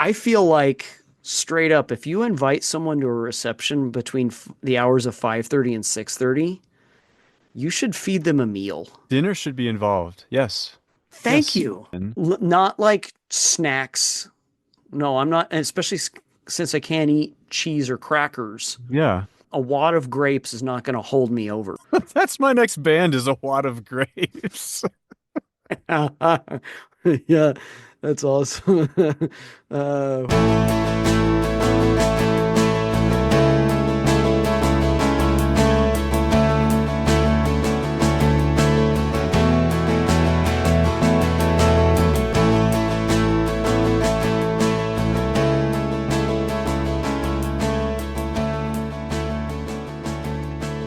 I feel like straight up, if you invite someone to a reception between the hours of 5:30 and 6:30, you should feed them a meal. Dinner should be involved. Yes. Thank Yes. you. And Not like snacks. No, I'm not, especially since I can't eat cheese or crackers. yeah. A wad of grapes is not going to hold me over. That's my next band is a wad of grapes. Yeah, that's awesome. uh,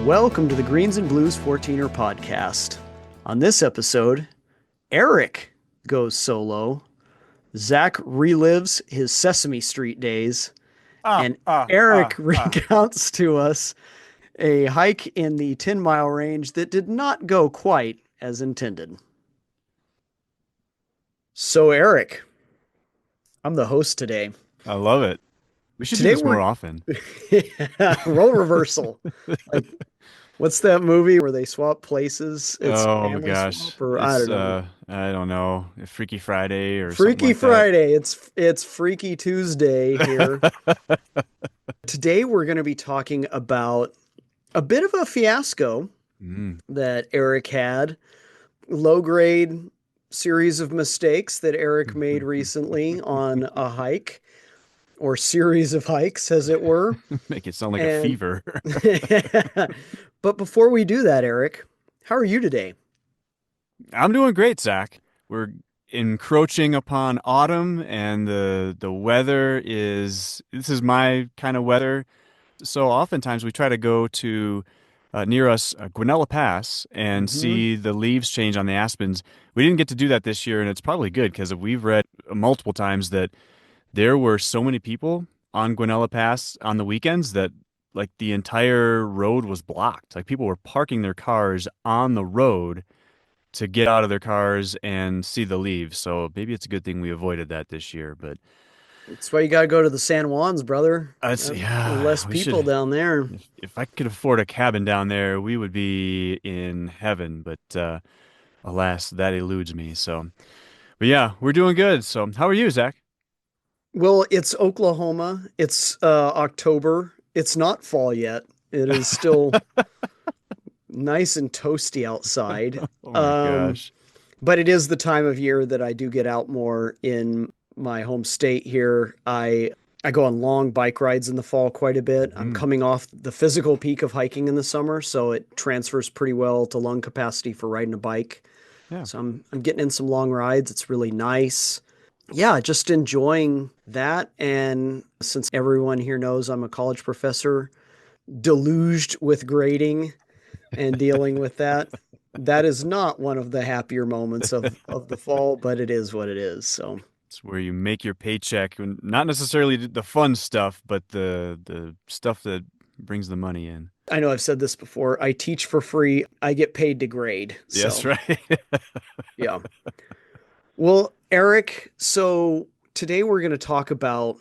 Welcome to the Greens and Blues 14er podcast. On this episode, Eric goes solo, Zach relives his Sesame Street days, Ah, and ah, Eric ah, ah. recounts to us a hike in the 10-mile range that did not go quite as intended. So, Eric, I'm the host today. I love it. We should do Today this we're more often. role reversal. Like, what's that movie where they swap places? It's Oh my family gosh. swap, or I It's don't know. I don't know, Freaky Friday or something Freaky like that. Friday. It's Freaky Tuesday here. Today we're going to be talking about a bit of a fiasco Mm. that Eric had, low grade series of mistakes that Eric made recently on a hike or series of hikes, as it were. Make it sound like a And fever. but before we do that, Eric, how are you today? I'm doing great, Zach. We're encroaching upon autumn and the weather is this is my kind of weather. So oftentimes we try to go to near us, Guanella Pass, and Hmm. see the leaves change on the aspens. We didn't get to do that this year, and it's probably good because we've read multiple times that there were so many people on Guanella Pass on the weekends that like the entire road was blocked. Like people were parking their cars on the road to get out of their cars and see the leaves. So maybe it's a good thing we avoided that this year. But That's why you got to go to the San Juans, brother. it's Less yeah, we people should. down there. If I could afford a cabin down there, we would be in heaven. But alas, that eludes me. So, but yeah, we're doing good. So, how are you, Zach? Well, it's Oklahoma. It's October. It's not fall yet. It is still nice and toasty outside. Oh my Um, gosh. but it is the time of year that I do get out more in my home state here. I go on long bike rides in the fall quite a bit. I'm Hmm. coming off the physical peak of hiking in the summer, so it transfers pretty well to lung capacity for riding a bike. Yeah. So I'm getting in some long rides. It's really nice. Yeah, just enjoying that. And since everyone here knows I'm a college professor, deluged with grading and dealing with that, that is not one of the happier moments of the fall, but it is what it is. So It's where you make your paycheck, and not necessarily the fun stuff, but the stuff that brings the money in. I know I've said this before. I teach for free. I get paid to grade. Yes, So right. yeah. Well, Eric, so today we're going to talk about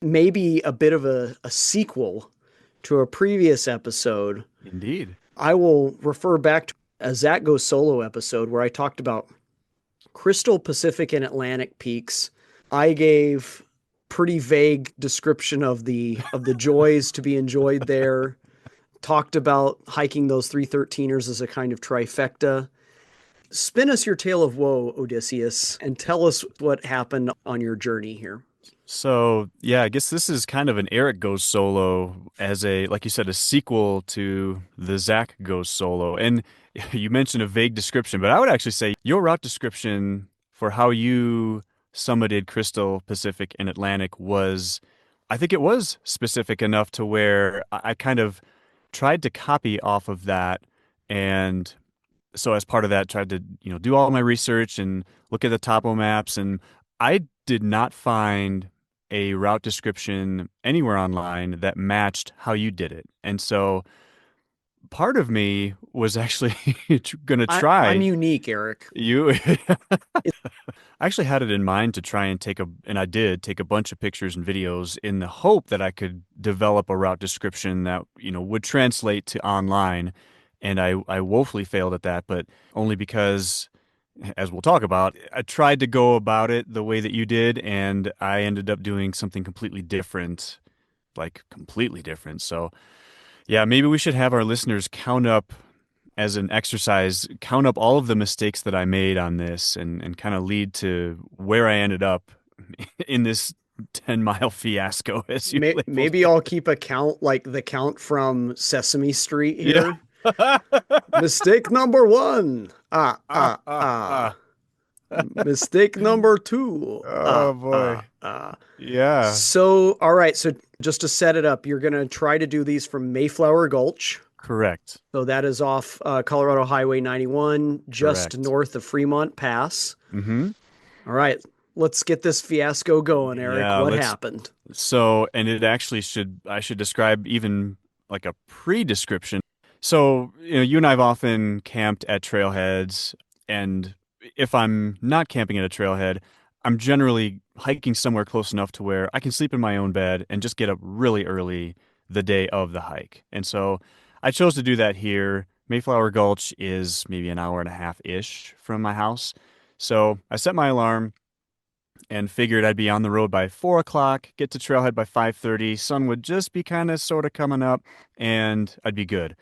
maybe a bit of a sequel to a previous episode. Indeed. I will refer back to a Zach Goes Solo episode where I talked about Crystal Pacific and Atlantic peaks. I gave pretty vague description of the joys to be enjoyed there. Talked about hiking those 313ers as a kind of trifecta. Spin us your tale of woe, Odysseus, and tell us what happened on your journey here. So, yeah, I guess this is kind of an Eric Goes Solo as a, like you said, a sequel to the Zach Goes Solo. And you mentioned a vague description, but I would actually say your route description for how you summited Crystal, Pacific, and Atlantic was, I think it was specific enough to where I kind of tried to copy off of that. And so as part of that, tried to, do all my research and look at the topo maps. And I did not find a route description anywhere online that matched how you did it. And so part of me was actually going to I'm try unique, Eric. you. I actually had it in mind to try and and I did take a bunch of pictures and videos in the hope that I could develop a route description that, would translate to online. And I woefully failed at that, but only because, as we'll talk about, I tried to go about it the way that you did, and I ended up doing something completely different, like completely different. So, yeah, maybe we should have our listeners count up as an exercise, count up all of the mistakes that I made on this and kind of lead to where I ended up in this 10-mile fiasco, as you labeled Maybe it. I'll keep a count like the count from Sesame Street Yeah. here. Mistake number one. Ah, ah, ah. Mistake number two. Oh boy. Yeah, So, all right. So, just to set it up, you're going to try to do these from Mayflower Gulch. correct. So, that is off Colorado Highway 91, just Correct. north of Fremont Pass. Mm-hmm. All right. Let's get this fiasco going, Eric. Yeah, What let's happened? so and it actually I should describe even like a pre-description. So, you and I have often camped at trailheads, and if I'm not camping at a trailhead, I'm generally hiking somewhere close enough to where I can sleep in my own bed and just get up really early the day of the hike. And so I chose to do that here. Mayflower Gulch is maybe an hour and a half-ish from my house. So I set my alarm and figured I'd be on the road by 4 o'clock, get to trailhead by 5:30. Sun would just be kind of sort of coming up, and I'd be good.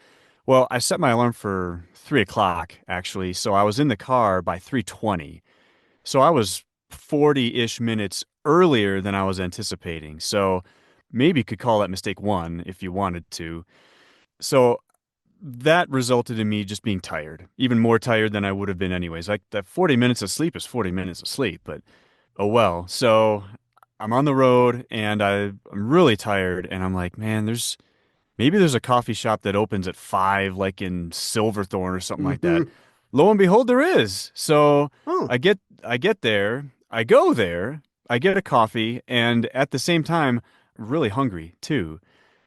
Well, I set my alarm for 3 o'clock actually, so I was in the car by 3:20. So I was 40-ish minutes earlier than I was anticipating. So maybe you could call that mistake one if you wanted to. So that resulted in me just being tired, even more tired than I would have been anyways. Like that 40 minutes of sleep is 40 minutes of sleep, but oh well. So I'm on the road and I'm really tired and I'm like, man, maybe there's a coffee shop that opens at 5, like in Silverthorne or something like Mm-hmm. that. Lo and behold, there is. So Oh, I get there, I go there, I get a coffee, and at the same time, really hungry too.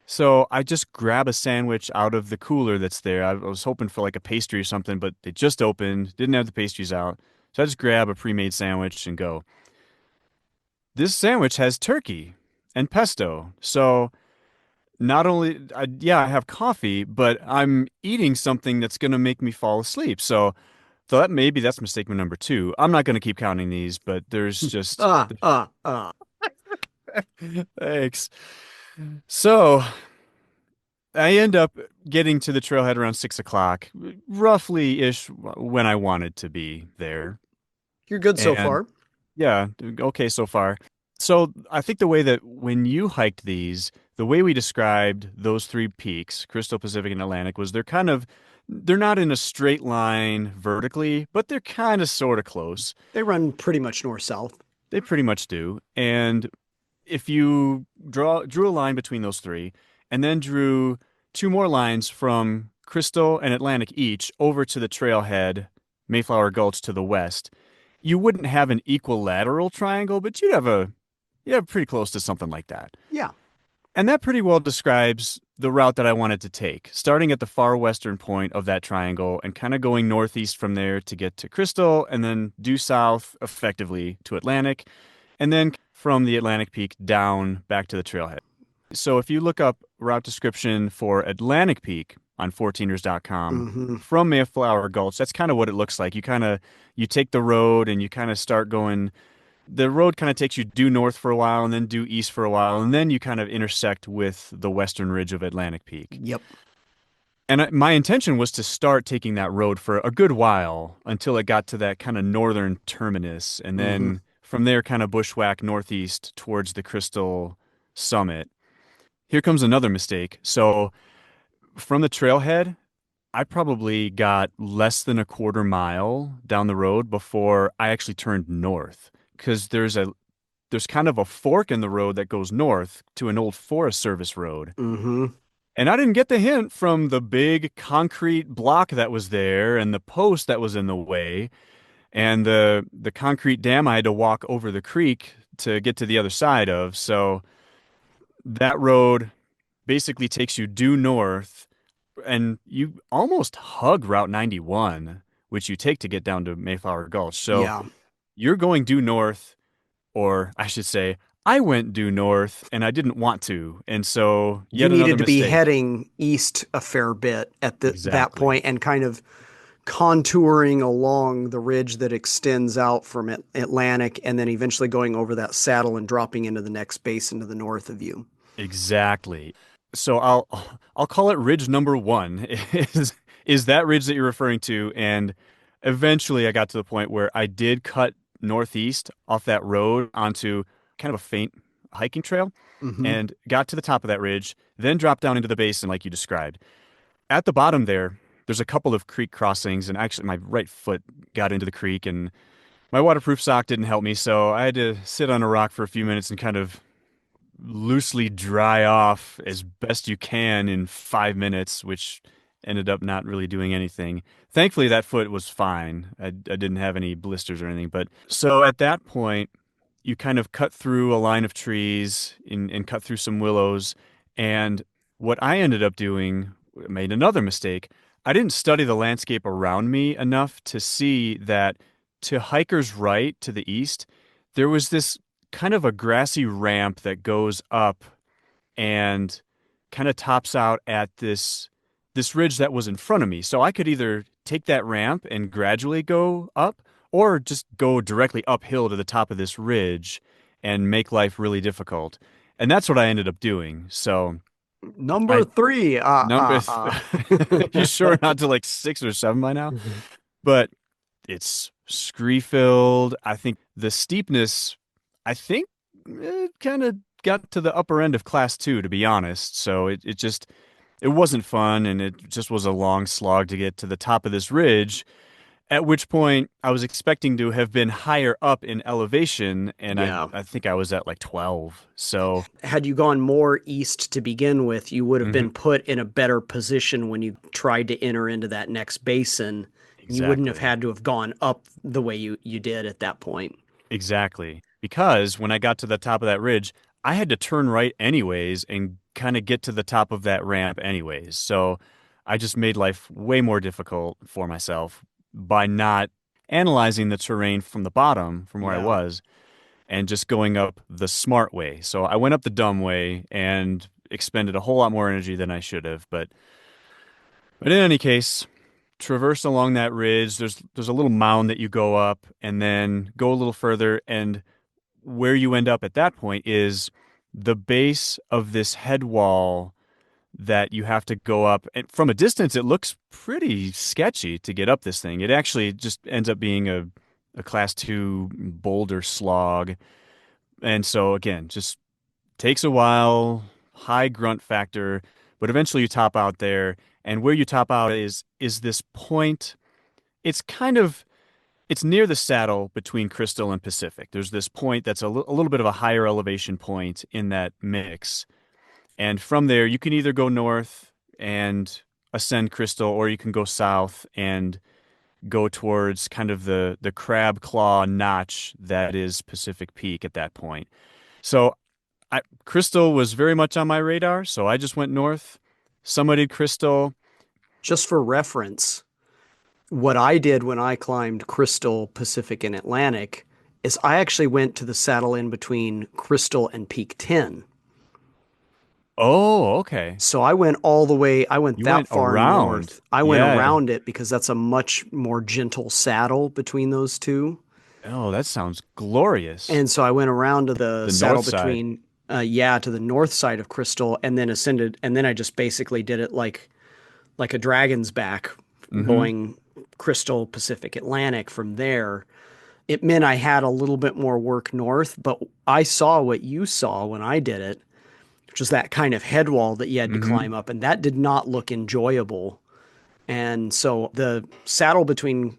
So I just grab a sandwich out of the cooler that's there. I was hoping for like a pastry or something, but they just opened, didn't have the pastries out. So I just grab a pre-made sandwich and go. This sandwich has turkey and pesto. So not only, yeah, I have coffee, but I'm eating something that's going to make me fall asleep. So maybe that's mistake number two. I'm not going to keep counting these, but there's just, ah, ah, ah. thanks. So I end up getting to the trailhead around 6 o'clock, roughly ish when I wanted to be there. You're good so And far. yeah, okay so far. So I think the way that when you hiked these, the way we described those three peaks, Crystal, Pacific, and Atlantic, was they're not in a straight line vertically, but they're kind of sort of close. They run pretty much north south. They pretty much do. And if you drew a line between those three, and then drew two more lines from Crystal and Atlantic each over to the trailhead, Mayflower Gulch to the west, you wouldn't have an equilateral triangle, but you'd have pretty close to something like that. Yeah. And that pretty well describes the route that I wanted to take, starting at the far western point of that triangle and kind of going northeast from there to get to Crystal and then due south effectively to Atlantic, and then from the Atlantic Peak down back to the trailhead. So if you look up route description for Atlantic Peak on 14ers.com Mm-hmm. from Mayflower Gulch, that's kind of what it looks like. You take the road and you kind of start going. The road kind of takes you due north for a while and then due east for a while, and then you kind of intersect with the western ridge of Atlantic Peak. Yep. And my intention was to start taking that road for a good while until it got to that kind of northern terminus, and Mm-hmm. then from there, kind of bushwhack northeast towards the Crystal Summit. Here comes another mistake. So from the trailhead, I probably got less than a quarter mile down the road before I actually turned north because there's kind of a fork in the road that goes north to an old Forest Service road. Mm-hmm. And I didn't get the hint from the big concrete block that was there and the post that was in the way and the concrete dam I had to walk over the creek to get to the other side of. So that road basically takes you due north and you almost hug Route 91, which you take to get down to Mayflower Gulch. So Yeah. you're going due north, or I should say, I went due north and I didn't want to. And so You yet another needed to be mistake. heading east a fair bit at that Exactly. point and kind of contouring along the ridge that extends out from Atlantic and then eventually going over that saddle and dropping into the next basin to the north of you. Exactly. So I'll call it ridge number one is that ridge that you're referring to. And eventually I got to the point where I did cut northeast off that road onto kind of a faint hiking trail Hmm. and got to the top of that ridge, then dropped down into the basin like you described. At the bottom there, there's a couple of creek crossings, and actually my right foot got into the creek and my waterproof sock didn't help me, so I had to sit on a rock for a few minutes and kind of loosely dry off as best you can in 5 minutes, which ended up not really doing anything. Thankfully, that foot was fine. I didn't have any blisters or anything. But so at that point, you kind of cut through a line of trees and cut through some willows. And what I ended up doing, made another mistake. I didn't study the landscape around me enough to see that to hikers' right to the east, there was this kind of a grassy ramp that goes up and kind of tops out at this ridge that was in front of me. So I could either take that ramp and gradually go up or just go directly uphill to the top of this ridge and make life really difficult. And that's what I ended up doing. So Number I three. number you sure not to like 6 or 7 by now? But it's scree filled. I think the steepness, I think it kind of got to the upper end of class two, to be honest. So it just, it wasn't fun and it just was a long slog to get to the top of this ridge. At which point I was expecting to have been higher up in elevation, and Yeah. I think I was at like 12. So, Had you gone more east to begin with, you would have mhm, been put in a better position when you tried to enter into that next basin. You wouldn't have exactly. had to have gone up the way you did at that point. Exactly. Because when I got to the top of that ridge, I had to turn right anyways and kind of get to the top of that ramp anyways. So I just made life way more difficult for myself by not analyzing the terrain from the bottom, from where I Yeah. was, and just going up the smart way. So I went up the dumb way and expended a whole lot more energy than I should have. But in any case, traverse along that ridge. There's a little mound that you go up and then go a little further, and where you end up at that point is the base of this head wall that you have to go up. And from a distance, it looks pretty sketchy to get up this thing. It actually just ends up being a class two boulder slog. And so again, just takes a while, high grunt factor, but eventually you top out there. And where you top out is this point. It's kind of it's near the saddle between Crystal and Pacific. There's this point that's a little bit of a higher elevation point in that mix. And from there, you can either go north and ascend Crystal, or you can go south and go towards kind of the crab claw notch that is Pacific Peak at that point. So Crystal was very much on my radar, so I just went north, summited Crystal. Just for reference, what I did when I climbed Crystal, Pacific, and Atlantic is I actually went to the saddle in between Crystal and Peak 10. Oh, okay. So I went all the way, I went You that went far around. north. I went Yeah. around it because that's a much more gentle saddle between those two. Oh, that sounds glorious. And so I went around to the The north saddle side. between, yeah, to the north side of Crystal and then ascended. And then I just basically did it like a dragon's back, Mm-hmm. going Crystal, Pacific, Atlantic from there. It meant I had a little bit more work north, but I saw what you saw when I did it, which was that kind of head wall that you had to Mm-hmm. climb up, and that did not look enjoyable. And so the saddle between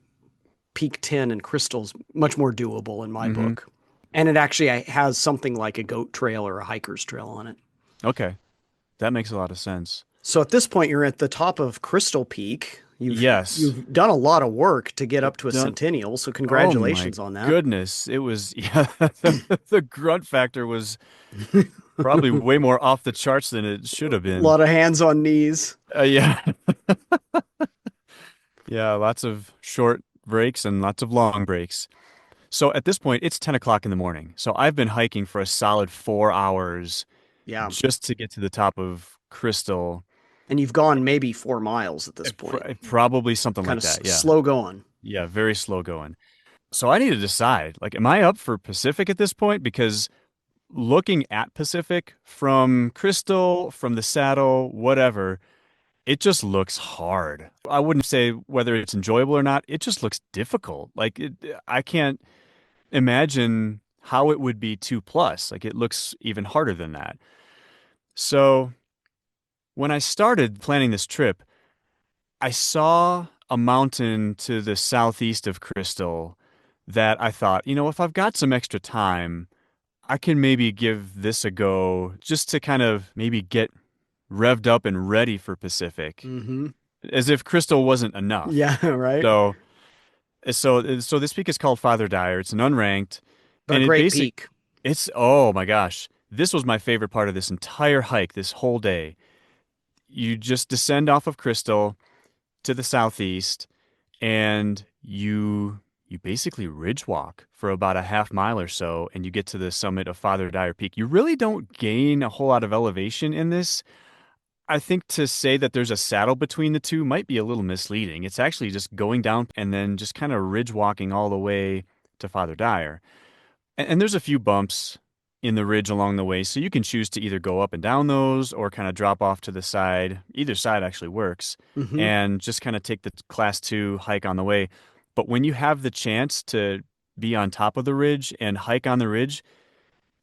Peak 10 and Crystal's much more doable in my Mm-hmm. book. And it actually has something like a goat trail or a hiker's trail on it. Okay. That makes a lot of sense. So at this point, you're at the top of Crystal Peak. You've Yes. you've done a lot of work to get up to a Done. centennial, so Oh my congratulations on that. goodness. It was, yeah, the grunt factor was Probably way more off the charts than it should have A been. lot of hands on knees. Yeah. Yeah, lots of short breaks and lots of long breaks. So at this point, it's 10 o'clock in the morning. So I've been hiking for a solid 4 hours Yeah. just to get to the top of Crystal. And you've gone maybe 4 miles at this point. Probably something Kind like of that. Yeah. slow going. Yeah, very slow going. So I need to decide, like, am I up for Pacific at this point? Because looking at Pacific from Crystal, from the saddle, whatever, it just looks hard. I wouldn't say whether it's enjoyable or not. It just looks difficult. I can't imagine how it would be 2 plus. Like, it looks even harder than that. So when I started planning this trip, I saw a mountain to the southeast of Crystal that I thought, if I've got some extra time, I can maybe give this a go just to kind of maybe get revved up and ready for Pacific, Mm-hmm. as if Crystal wasn't enough. Yeah, right. So, so this peak is called Father Dyer. It's an unranked, But a and great peak. oh my gosh, this was my favorite part of this entire hike, this whole day. You just descend off of Crystal to the southeast, and you basically ridge walk for about a half mile or so, and you get to the summit of Father Dyer Peak. You really don't gain a whole lot of elevation in this. I think to say that there's a saddle between the two might be a little misleading. It's actually just going down and then just kind of ridge walking all the way to Father Dyer. And there's a few bumps in the ridge along the way, so you can choose to either go up and down those or kind of drop off to the side. Either side actually works, Mm-hmm. and just kind of take the class two hike on the way. But when you have the chance to be on top of the ridge and hike on the ridge,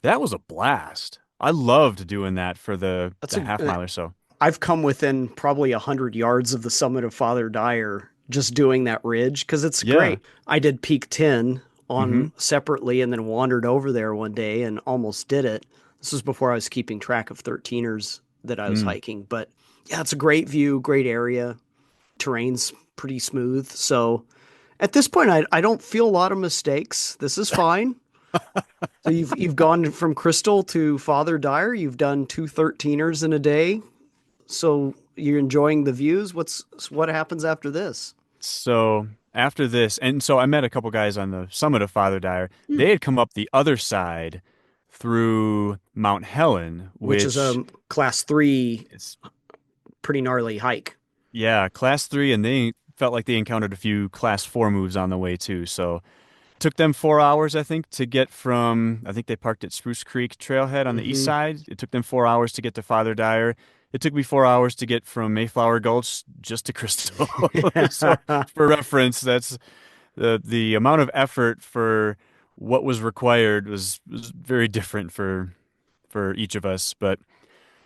that was a blast. I loved doing that for That's the a. half mile or so. I've come within probably 100 yards of the summit of Father Dyer just doing that ridge because it's Yeah. great. I did Peak 10 Mm-hmm. on separately and then wandered over there one day and almost did it. This was before I was keeping track of 13ers that I was Mm. hiking. But yeah, it's a great view, great area. Terrain's pretty smooth. So at this point, I don't feel a lot of mistakes. This is fine. So you've gone from Crystal to Father Dyer. You've done two 13ers in a day. So you're enjoying the views. What happens after this? So after this, and so I met a couple guys on the summit of Father Dyer. Hmm. They had come up the other side through Mount Helen, Which is which a class three, is, pretty gnarly hike. yeah, class three, and they felt like they encountered a few class four moves on the way too. So took them 4 hours, I think, to get from, I think they parked at Spruce Creek Trailhead on the east Hmm. side. It took them 4 hours to get to Father Dyer. It took me 4 hours to get from Mayflower Gulch just to Crystal. So for reference, that's the amount of effort for what was required was very different for each of us. But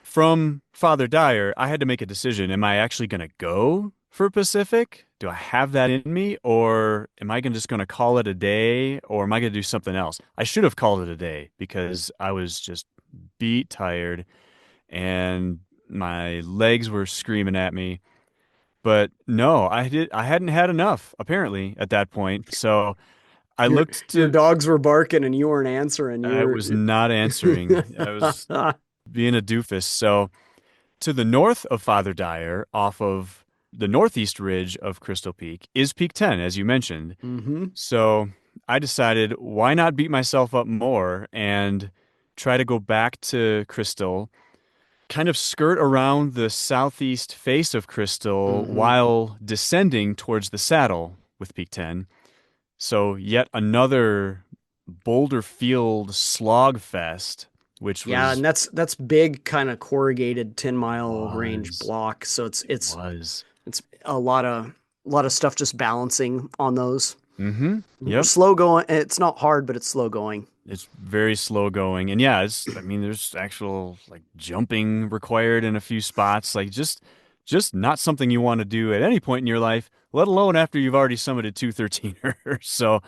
from Father Dyer, I had to make a decision. Am I actually going to go for Pacific? Do I have that in me? Or am I just going to call it a day? Or am I going to do something else? I should have called it a day because I was just beat tired and my legs were screaming at me. But no, I hadn't had enough apparently at that point. So I your looked your to dogs were barking and you weren't answering. I was not answering. I was being a doofus. So to the north of Father Dyer, off of the northeast ridge of Crystal Peak, is Peak 10, as you mentioned. Hmm. So I decided, why not beat myself up more and try to go back to Crystal, kind of skirt around the southeast face of Crystal Hmm. while descending towards the saddle with Peak 10. So yet another Boulder Field slog fest, which Yeah, and that's big kind of corrugated 10 mile range was block. So it was. it's a lot of stuff just balancing on those. Mm-hmm. Yep. Slow going. It's not hard, but it's slow going. It's very slow going. And yeah, I mean there's actual like jumping required in a few spots. Like just not something you want to do at any point in your life, let alone after you've already summited 213ers. So,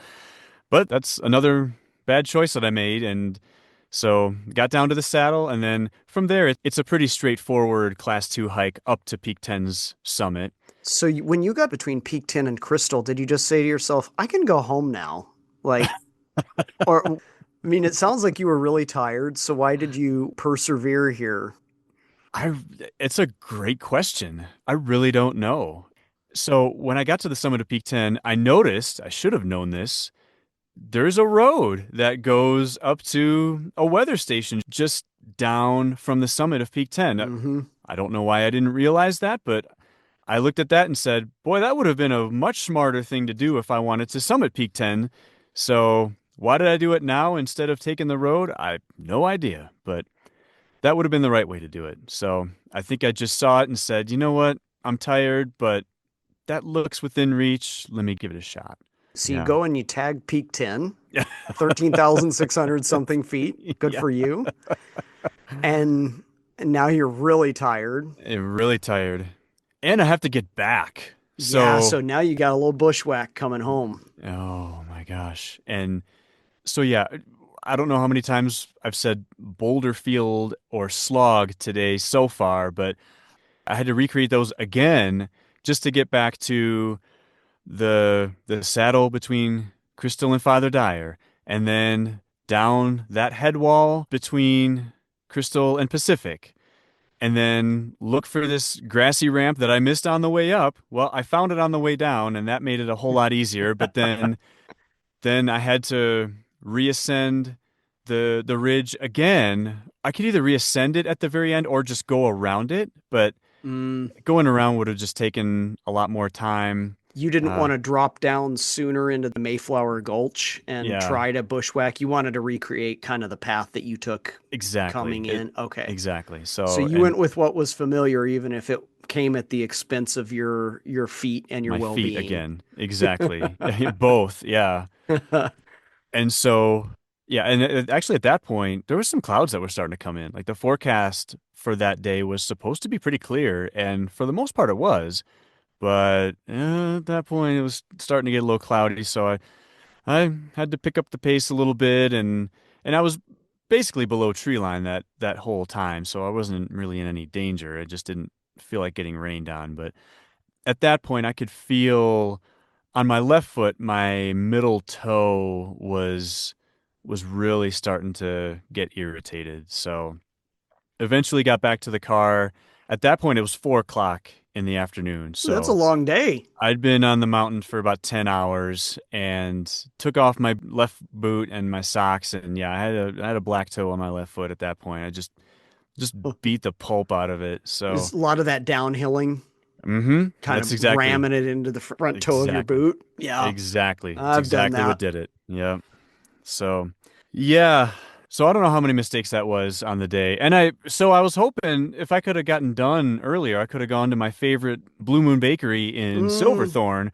but that's another bad choice that I made. And so got down to the saddle, and then from there it's a pretty straightforward class two hike up to Peak 10's summit. So when you got between Peak 10 and Crystal, did you just say to yourself, "I can go home now"? Like, or I mean, it sounds like you were really tired, so why did you persevere here? I it's a great question. I really don't know. So when I got to the summit of Peak 10, I noticed, I should have known this, there's a road that goes up to a weather station just down from the summit of Peak 10. Hmm. I don't know why I didn't realize that, but I looked at that and said, boy, that would have been a much smarter thing to do if I wanted to summit Peak 10. So why did I do it now instead of taking the road? I have no idea, but that would have been the right way to do it. So I think I just saw it and said, you know what? I'm tired, but that looks within reach. Let me give it a shot. So you Yeah. go and you tag Peak 10, 13,600 something feet. Good Yeah. for you. And now you're really tired. Really tired. And I have to get back. Yeah, So, so now you got a little bushwhack coming home. oh my gosh. And so, yeah, I don't know how many times I've said Boulder Field or Slog today so far, but I had to recreate those again just to get back to the saddle between Crystal and Father Dyer, and then down that head wall between Crystal and Pacific, and then look for this grassy ramp that I missed on the way up. Well, I found it on the way down, and that made it a whole lot easier. But then I had to reascend the ridge again. I could either reascend it at the very end or just go around it, but Mm, going around would have just taken a lot more time. you didn't Uh, want to drop down sooner into the Mayflower Gulch and yeah, try to bushwhack. You wanted to recreate kind of the path that you took exactly. coming in. Okay. Exactly. So So, you and went with what was familiar, even if it came at the expense of your feet and your my feet well-being. again. Exactly. Both. Yeah. And so, yeah. And actually, at that point, there was some clouds that were starting to come in. Like the forecast for that day was supposed to be pretty clear. And for the most part, it was. But at that point, it was starting to get a little cloudy. So I had to pick up the pace a little bit. And I was basically below tree line that whole time. So I wasn't really in any danger. I just didn't feel like getting rained on. But at that point, I could feel on my left foot, my middle toe was really starting to get irritated. So eventually got back to the car. At that point, it was 4 o'clock in the afternoon. That's a So long day. I'd been on the mountain for about 10 hours and took off my left boot and my socks. And yeah, I had a black toe on my left foot at that point. I just beat the pulp out of it. So, There's a lot of that downhilling, kind that's of exactly, ramming it into the front toe of your exactly. boot. Yeah, Exactly. It's I've done exactly what that. did it. Yep. So, yeah. So I don't know how many mistakes that was on the day. And I was hoping if I could have gotten done earlier, I could have gone to my favorite Blue Moon Bakery in Mm, Silverthorne,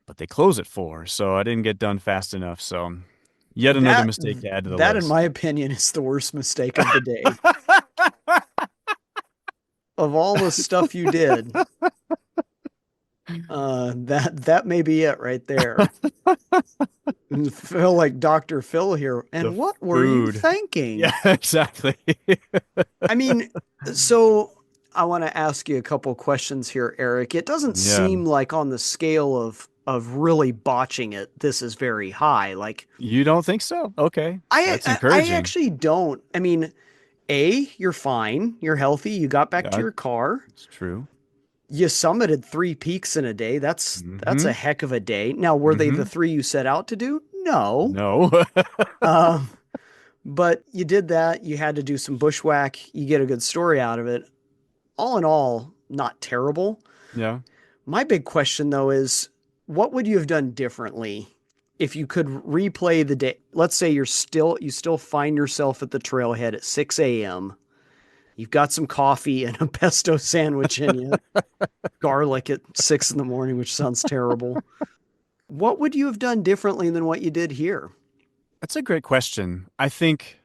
but they close at 4, so I didn't get done fast enough. So, yet another that mistake to add to the that, in list. my opinion, is the worst mistake of the day. Of all the stuff you did, that may be it right there. Feel like Dr. Phil here. The And what were you food. thinking? Yeah, exactly. I mean, so I want to ask you a couple questions here, Eric. It doesn't Yeah. seem like on the scale of really botching it, this is very high. Like You don't think so? Okay. That's I encouraging. actually don't. I mean, you're fine, you're healthy, you got back to Yeah, your car, it's true. you summited three peaks in a day. That's Mm-hmm. a heck of a day. Now, were they the Mm-hmm. three you set out to do? No. No. Um, but you did that. You had to do some bushwhack. You get a good story out of it. All in all, not terrible. Yeah. My big question though is what would you have done differently if you could replay the day? Let's say you still find yourself at the trailhead at 6 a.m. You've got some coffee and a pesto sandwich in you, garlic at 6 in the morning, which sounds terrible. What would you have done differently than what you did here? That's a great question. I think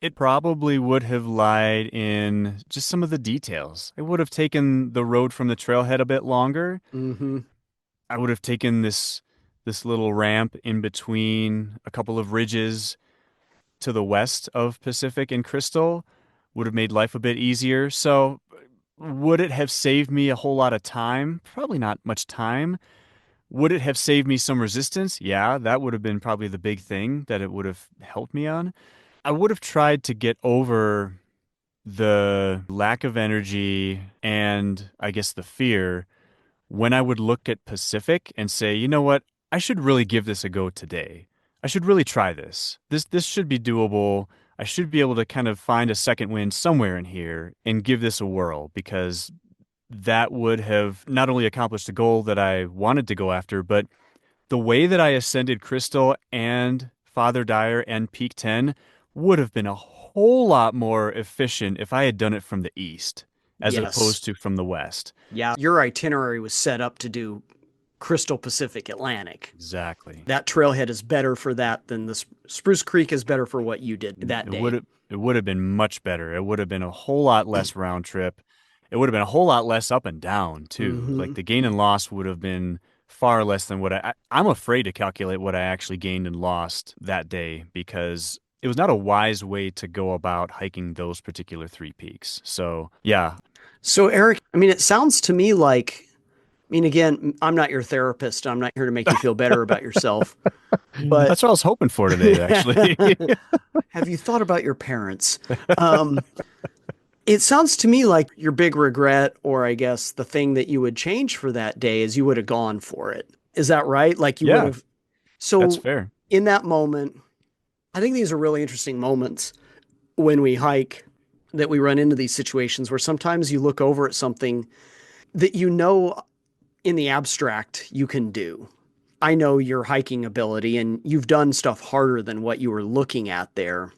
it probably would have lied in just some of the details. I would have taken the road from the trailhead a bit longer. Mm-hmm. I would have taken this little ramp in between a couple of ridges to the west of Pacific and Crystal. Would have made life a bit easier. So would it have saved me a whole lot of time? Probably not much time. Would it have saved me some resistance? Yeah, that would have been probably the big thing that it would have helped me on. I would have tried to get over the lack of energy and I guess the fear when I would look at Pacific and say, you know what, I should really give this a go today. I should really try this. This should be doable. I should be able to kind of find a second wind somewhere in here and give this a whirl because that would have not only accomplished the goal that I wanted to go after, but the way that I ascended Crystal and Father Dyer and Peak 10 would have been a whole lot more efficient if I had done it from the east as Yes. opposed to from the west. Yeah. Your itinerary was set up to do Crystal Pacific Atlantic. Exactly. That trailhead is better for that than the Spruce Creek is better for what you did that It day. would have been much better. It would have been a whole lot less round trip. It would have been a whole lot less up and down too. Mm-hmm. Like the gain and loss would have been far less than what I'm afraid to calculate what I actually gained and lost that day because it was not a wise way to go about hiking those particular three peaks. So, yeah. So, Eric, I mean, it sounds to me like, I mean, again, I'm not your therapist. I'm not here to make you feel better about yourself. But That's what I was hoping for today, actually. have you thought about your parents? Um, it sounds to me like your big regret, or I guess the thing that you would change for that day, is you would have gone for it. Is that right? Like you would Yeah, have. that's So, fair. in that moment, I think these are really interesting moments when we hike that we run into these situations where sometimes you look over at something that you know in the abstract you can do. I know your hiking ability and you've done stuff harder than what you were looking at there.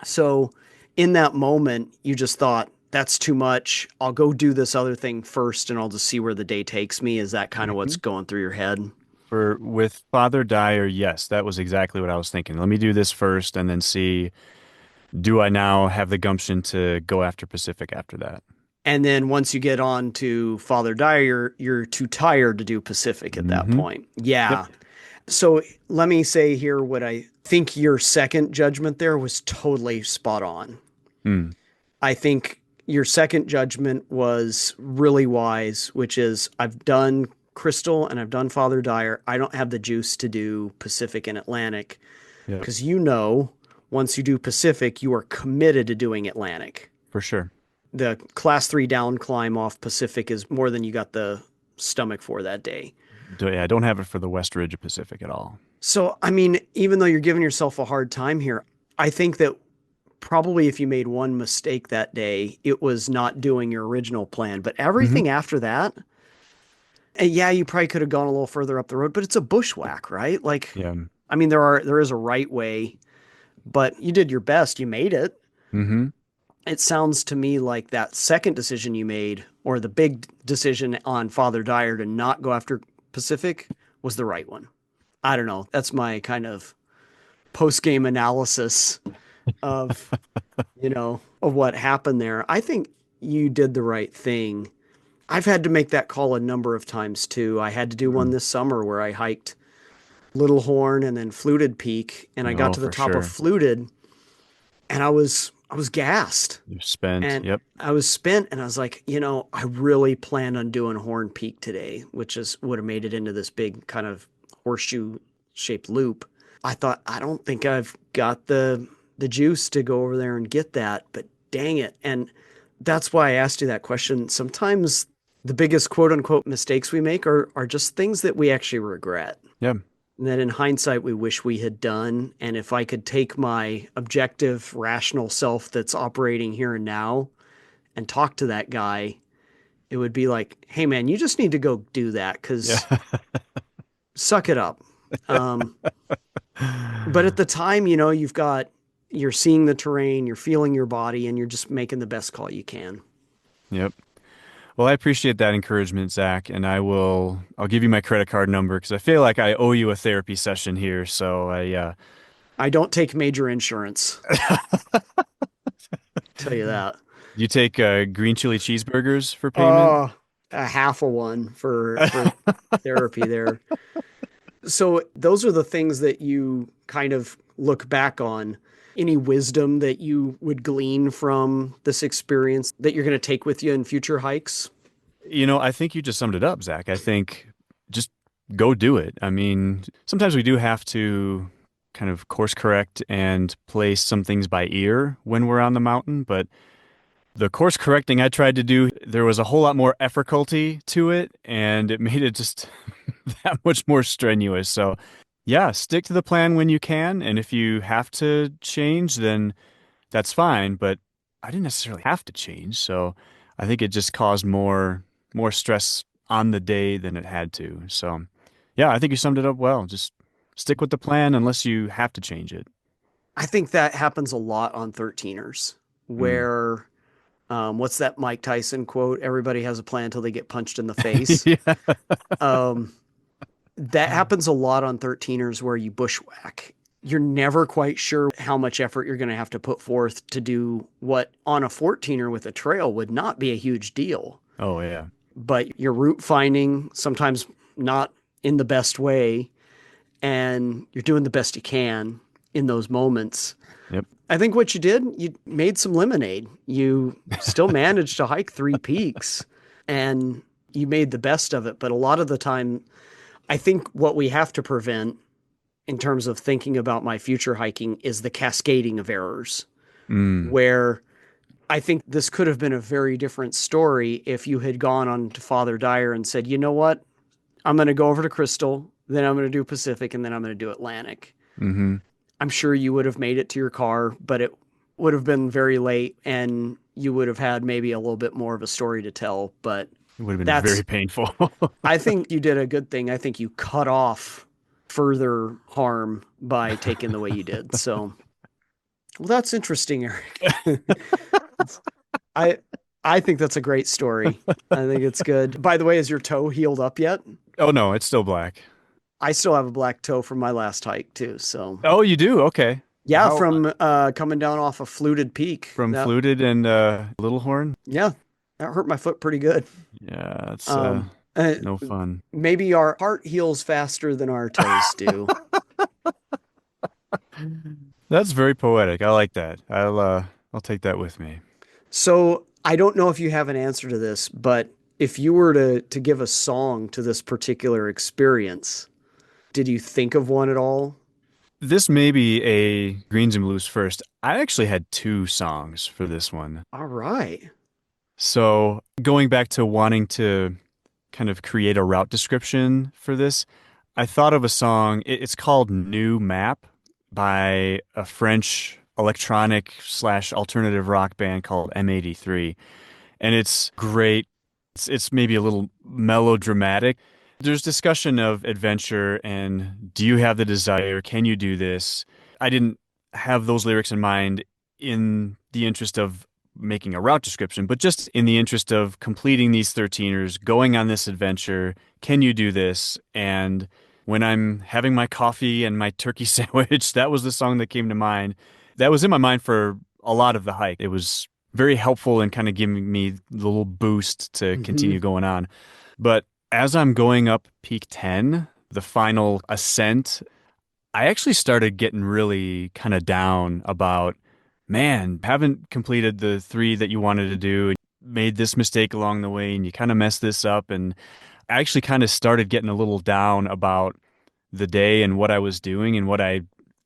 So in that moment, you just thought, that's too much. I'll go do this other thing first and I'll just see where the day takes me. Is that kind of what's Mhm. going through your head? For with Father Dyer, yes, that was exactly what I was thinking. Let me do this first and then see, do I now have the gumption to go after Pacific after that? And then once you get on to Father Dyer, you're too tired to do Pacific at that Hmm. point. Yep. Yeah. So let me say here what I think your second judgment there was totally spot on. Mm. I think your second judgment was really wise, which is I've done Crystal and I've done Father Dyer. I don't have the juice to do Pacific and Atlantic Yep. because once you do Pacific, you are committed to doing Atlantic. For sure. The class 3 down climb off Pacific is more than you got the stomach for that day. Yeah, I don't have it for the West Ridge of Pacific at all. So, I mean, even though you're giving yourself a hard time here, I think that probably if you made one mistake that day, it was not doing your original plan. But Hmm. everything after that, yeah, you probably could have gone a little further up the road, but it's a bushwhack, right? Like, Yeah. I mean, there is a right way, but you did your best. You made it. Hmm. It sounds to me like that second decision you made, or the big decision on Father Dyer to not go after Pacific, was the right one. I don't know. That's my kind of post game analysis of of what happened there. I think you did the right thing. I've had to make that call a number of times too. I had to do one Mm. this summer where I hiked Little Horn and then Fluted Peak, and I got No, to the for top of sure. Fluted, and I was gassed, You've spent. and Yep. I was spent, and I was like, I really planned on doing Horn Peak today, which is would have made it into this big kind of horseshoe shaped loop. I thought I don't think I've got the juice to go over there and get that, but dang it. And that's why I asked you that question. Sometimes the biggest quote unquote mistakes we make are just things that we actually regret. Yeah. And that in hindsight we wish we had done. And if I could take my objective, rational self that's operating here and now and talk to that guy, it would be like, hey man, you just need to go do that Yeah. because suck it up. Um, but at the time, you're seeing the terrain, you're feeling your body, and you're just making the best call you can. Yep. Well, I appreciate that encouragement, Zach, and I'll give you my credit card number because I feel like I owe you a therapy session here. So I don't take major insurance, tell you that. you take green chili cheeseburgers for payment? Oh, a half a one for therapy there. So those are the things that you kind of look back on. Any wisdom that you would glean from this experience that you're going to take with you in future hikes? You know, I think you just summed it up, Zach. I think just go do it. I mean, sometimes we do have to kind of course correct and play some things by ear when we're on the mountain, but the course correcting I tried to do, there was a whole lot more effortlessly to it, and it made it just that much more strenuous. So, yeah, stick to the plan when you can, and if you have to change, then that's fine. But I didn't necessarily have to change, so I think it just caused more stress on the day than it had to. So, yeah, I think you summed it up well. Just stick with the plan unless you have to change it. I think that happens a lot on 13ers Mm. where what's that Mike Tyson quote? Everybody has a plan until they get punched in the face. Yeah. Um, that happens a lot on 13ers where you bushwhack. You're never quite sure how much effort you're going to have to put forth to do what on a 14er with a trail would not be a huge deal. Oh, yeah. But you're route finding, sometimes not in the best way, and you're doing the best you can in those moments. Yep. I think what you did, you made some lemonade. You still managed to hike 3 peaks and you made the best of it. But a lot of the time, I think what we have to prevent in terms of thinking about my future hiking is the cascading of errors, Mm. where I think this could have been a very different story if you had gone on to Father Dyer and said, you know what? I'm going to go over to Crystal, then I'm going to do Pacific, and then I'm going to do Atlantic. Mm-hmm. I'm sure you would have made it to your car, but it would have been very late and you would have had maybe a little bit more of a story to tell. But It would have been very that's, painful. I think you did a good thing. I think you cut off further harm by taking the way you did. So, well, that's interesting, Eric. I, I think that's a great story. I think it's good. By the way, is your toe healed up yet? Oh no, it's still black. I still have a black toe from my last hike too. So Oh, you do? Okay. yeah, How from coming down off a fluted peak. from That Fluted and Little Horn? yeah, that hurt my foot pretty good. Yeah, it's Um, uh, no fun. maybe our heart heals faster than our toes do. That's very poetic. I like that. I'll take that with me. So I don't know if you have an answer to this, but if you were to give a song to this particular experience, did you think of one at all? This may be a Greens and Blues first. I actually had two songs for this one. All right. So going back to wanting to kind of create a route description for this, I thought of a song. It's called New Map by a French electronic slash alternative rock band called M83. And it's great. It's maybe a little melodramatic. There's discussion of adventure and do you have the desire? Can you do this? I didn't have those lyrics in mind in the interest of making a route description, but just in the interest of completing these 13ers, going on this adventure. Can you do this? And when I'm having my coffee and my turkey sandwich, that was the song that came to mind. That was in my mind for a lot of the hike. It was very helpful in kind of giving me the little boost to Hmm. continue going on. But as I'm going up Peak 10, the final ascent, I actually started getting really kind of down about, man, haven't completed the three that you wanted to do, made this mistake along the way, and you kind of messed this up. And I actually kind of started getting a little down about the day and what I was doing and what I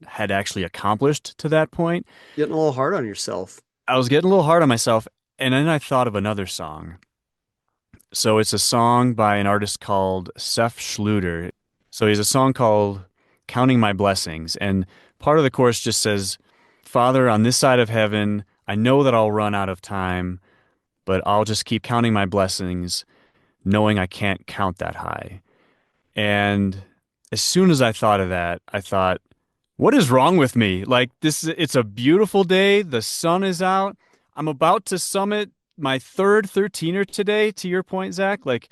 had actually accomplished to that point. Getting a little hard on yourself. I was getting a little hard on myself, and then I thought of another song. So it's a song by an artist called Seth Schluter. So he has a song called Counting My Blessings. And part of the chorus just says, Father, on this side of heaven, I know that I'll run out of time, but I'll just keep counting my blessings, knowing I can't count that high. And as soon as I thought of that, I thought, what is wrong with me? Like it's a beautiful day. The sun is out. I'm about to summit my third 13er today, to your point, Zach. Like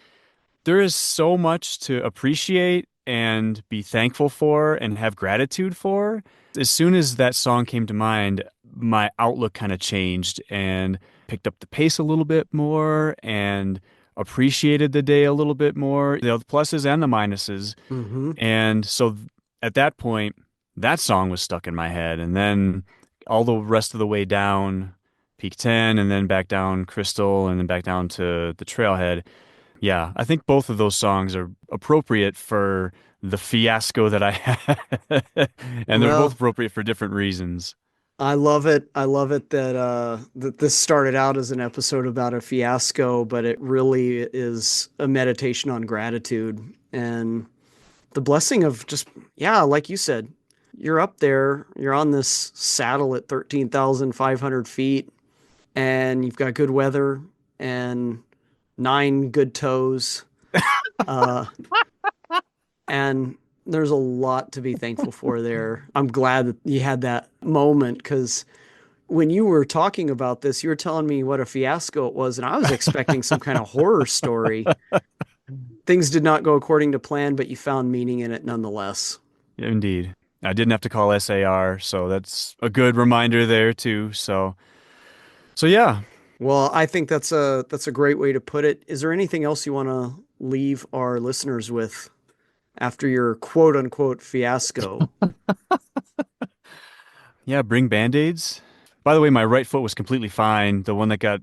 there is so much to appreciate and be thankful for and have gratitude for. As soon as that song came to mind, my outlook kind of changed and picked up the pace a little bit more and appreciated the day a little bit more, the pluses and the minuses. Hmm. And so at that point, that song was stuck in my head. And then all the rest of the way down Peak 10 and then back down Crystal and then back down to the trailhead, Yeah, I think both of those songs are appropriate for the fiasco that I had. And they're both Well, appropriate for different reasons. I love it. I love it that that this started out as an episode about a fiasco, but it really is a meditation on gratitude and the blessing of just, yeah, like you said, you're up there, you're on this saddle at 13,500 feet, and you've got good weather and 9 good toes. Uh, and there's a lot to be thankful for there. I'm glad that you had that moment because when you were talking about this, you were telling me what a fiasco it was, and I was expecting some kind of horror story. Things did not go according to plan, but you found meaning in it nonetheless. Indeed. I didn't have to call SAR, so that's a good reminder there too. So yeah. Well, I think that's a great way to put it. Is there anything else you want to leave our listeners with after your quote unquote fiasco? Yeah, bring band-aids. By the way, my right foot was completely fine. The one that got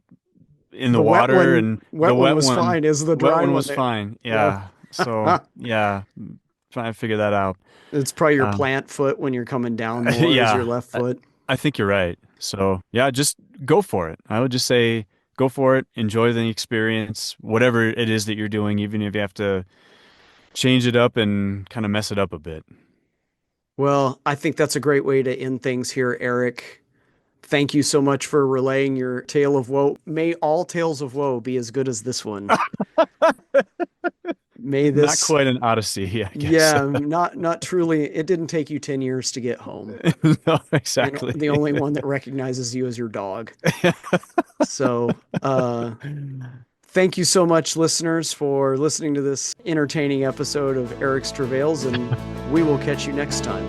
in the The water and the wet one was fine. Is the wet dry one one was that, fine. yeah. Yeah. So, yeah, trying to figure that out. It's probably your Um, plant foot when you're coming down more is your yeah, left foot. I think you're right. So, yeah, just go for it. I would just say go for it. Enjoy the experience, whatever it is that you're doing, even if you have to change it up and kind of mess it up a bit. Well, I think that's a great way to end things here, Eric. Thank you so much for relaying your tale of woe. May all tales of woe be as good as this one. May Not this, quite an odyssey, I guess. yeah, not truly. It didn't take you 10 years to get home. No, And exactly. the only one that recognizes you as your dog. So, thank you so much, listeners, for listening to this entertaining episode of Eric's Travails, and we will catch you next time.